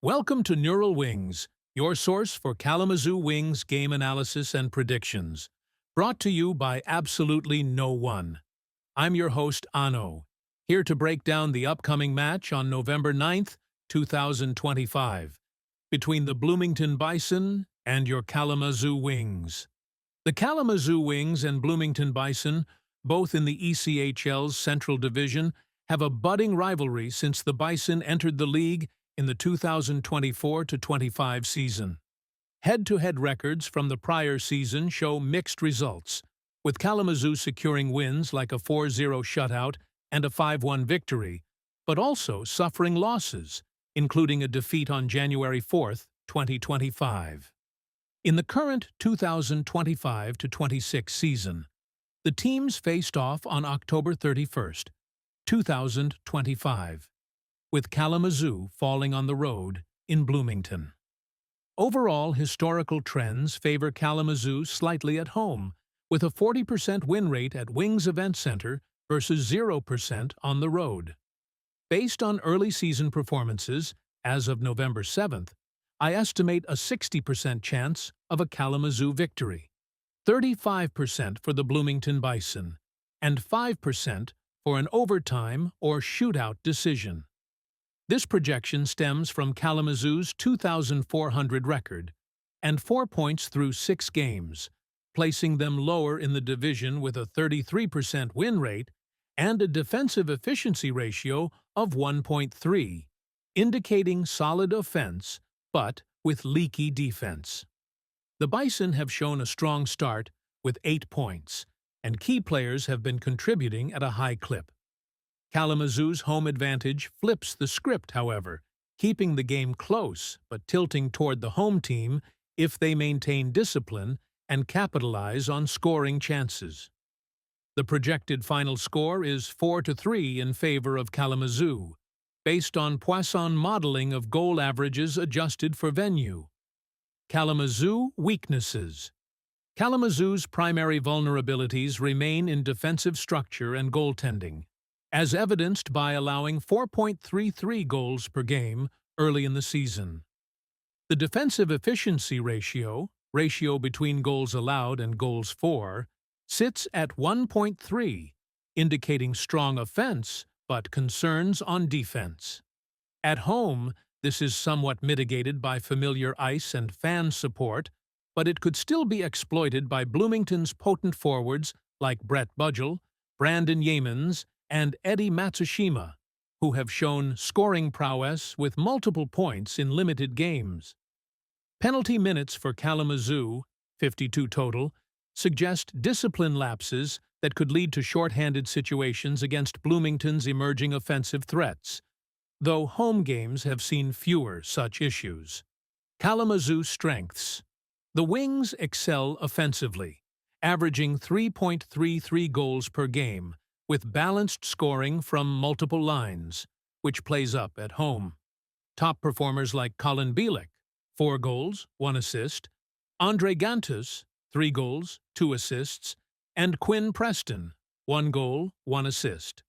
Welcome to Neural Wings, your source for Kalamazoo Wings game analysis and predictions. Brought to you by absolutely no one. I'm your host, Ano, here to break down the upcoming match on November 9th, 2025, between the Bloomington Bison and your Kalamazoo Wings. The Kalamazoo Wings and Bloomington Bison, both in the ECHL's Central Division, have a budding rivalry since the Bison entered the league in the 2024-25 season. Head-to-head records from the prior season show mixed results, with Kalamazoo securing wins like a 4-0 shutout and a 5-1 victory, but also suffering losses, including a defeat on January 4, 2025. In the current 2025-26 season, the teams faced off on October 31, 2025. With Kalamazoo falling on the road in Bloomington. Overall, historical trends favor Kalamazoo slightly at home, with a 40% win rate at Wings Event Center versus 0% on the road. Based on early season performances, as of November 7th, I estimate a 60% chance of a Kalamazoo victory, 35% for the Bloomington Bison, and 5% for an overtime or shootout decision. This projection stems from Kalamazoo's 2,400 record and 4 points through 6 games, placing them lower in the division with a 33% win rate and a defensive efficiency ratio of 1.3, indicating solid offense but with leaky defense. The Bison have shown a strong start with 8 points, and key players have been contributing at a high clip. Kalamazoo's home advantage flips the script, however, keeping the game close but tilting toward the home team if they maintain discipline and capitalize on scoring chances. The projected final score is 4-3 in favor of Kalamazoo, based on Poisson modeling of goal averages adjusted for venue. Kalamazoo weaknesses. Kalamazoo's primary vulnerabilities remain in defensive structure and goaltending, as evidenced by allowing 4.33 goals per game early in the season. The defensive efficiency ratio between goals allowed and goals for, sits at 1.3, indicating strong offense but concerns on defense. At home, this is somewhat mitigated by familiar ice and fan support, but it could still be exploited by Bloomington's potent forwards like Brett Budgell, Brandon Yeamans, and Eddie Matsushima, who have shown scoring prowess with multiple points in limited games. Penalty minutes for Kalamazoo, 52 total, suggest discipline lapses that could lead to shorthanded situations against Bloomington's emerging offensive threats, though home games have seen fewer such issues. Kalamazoo strengths. The Wings excel offensively, averaging 3.33 goals per game, with balanced scoring from multiple lines, which plays up at home. Top performers like Colin Bielik, 4 goals, 1 assist, Andre Gantus, 3 goals, 2 assists, and Quinn Preston, 1 goal, 1 assist.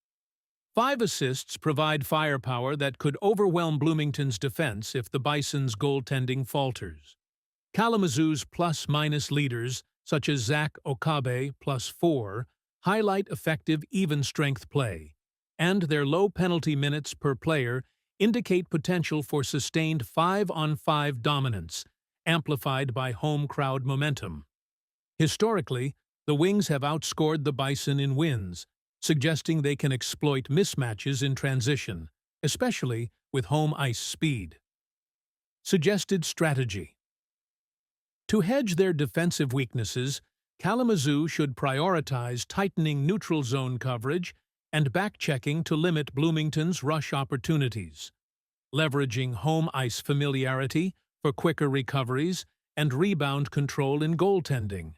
5 assists provide firepower that could overwhelm Bloomington's defense if the Bison's goaltending falters. Kalamazoo's plus-minus leaders, such as Zach Okabe, +4, highlight effective even-strength play, and their low penalty minutes per player indicate potential for sustained 5-on-5 dominance, amplified by home crowd momentum. Historically, the Wings have outscored the Bison in wins, suggesting they can exploit mismatches in transition, especially with home ice speed. Suggested strategy. To hedge their defensive weaknesses, Kalamazoo should prioritize tightening neutral zone coverage and back-checking to limit Bloomington's rush opportunities, leveraging home ice familiarity for quicker recoveries and rebound control in goaltending.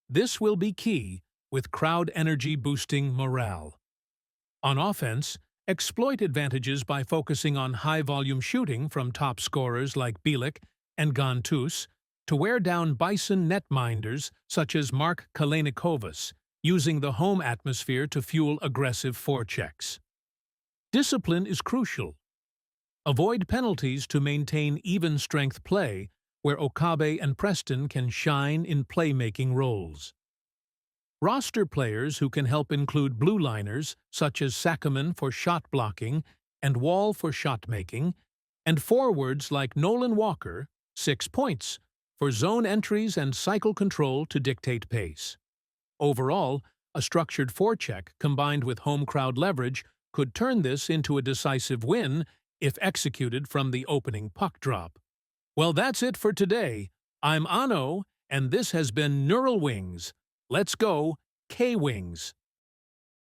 This will be key, with crowd energy boosting morale. On offense, exploit advantages by focusing on high-volume shooting from top scorers like Bielik and Gantus, to wear down Bison netminders such as Mark Kalanikovas, using the home atmosphere to fuel aggressive forechecks. Discipline is crucial. Avoid penalties to maintain even-strength play, where Okabe and Preston can shine in playmaking roles. Roster players who can help include blue liners, such as Sackerman for shot blocking and Wall for shot making, and forwards like Nolan Walker, 6 points, for zone entries and cycle control to dictate pace. Overall, a structured forecheck combined with home crowd leverage could turn this into a decisive win if executed from the opening puck drop. Well, that's it for today. I'm Ano, and this has been Neural Wings. Let's go, K-Wings!